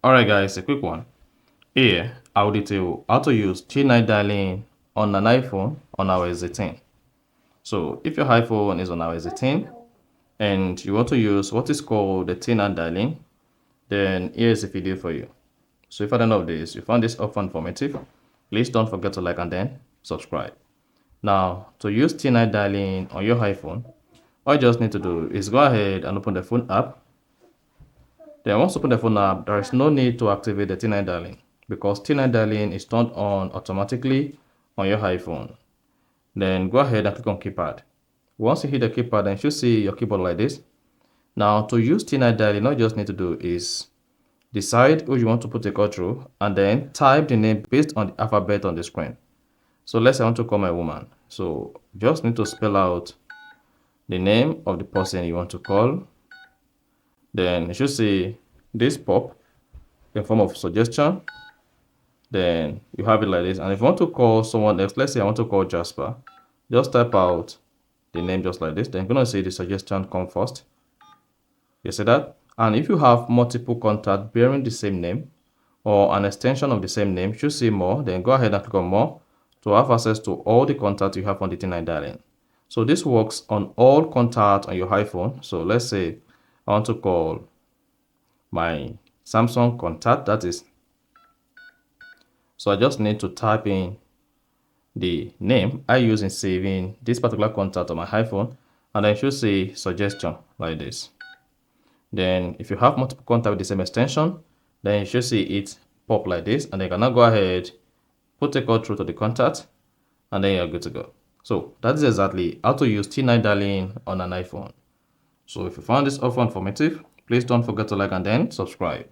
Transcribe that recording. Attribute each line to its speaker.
Speaker 1: Alright guys, a quick one. Here, I will detail how to use T9 dialing on an iPhone on iOS 18. So if your iPhone is on iOS 18 and you want to use what is called the T9 dialing, then here's a video for you. So if at the end of this, you found this often informative, please don't forget to like and then subscribe. Now, to use T9 dialing on your iPhone, all you just need to do is go ahead and open the phone app. Then once you open the phone app, there is no need to activate the T9 dialing because T9 dialing is turned on automatically on your iPhone. Then go ahead and click on keypad. Once you hit the keypad, then you should see your keyboard like this. Now to use T9 dialing, all you just need to do is decide who you want to put a call through and then type the name based on the alphabet on the screen. So let's say I want to call my woman. So just need to spell out the name of the person you want to call. Then you should see this pop in form of suggestion. Then you have it like this. And if you want to call someone else, let's say I want to call Jasper, just type out the name just like this. Then you're going to see the suggestion come first. You see that? And if you have multiple contacts bearing the same name or an extension of the same name, you should see more. Then go ahead and click on more to have access to all the contacts you have on the T9 dialing. So this works on all contacts on your iPhone. So let's say I want to call my Samsung contact, that is. So I just need to type in the name I use in saving this particular contact on my iPhone, and then you should see suggestion like this. Then if you have multiple contacts with the same extension, then you should see it pop like this, and then you can now go ahead, put a call through to the contact, and then you're good to go. So that is exactly how to use T9 dialing on an iPhone. So if you found this offer informative, please don't forget to like and then subscribe.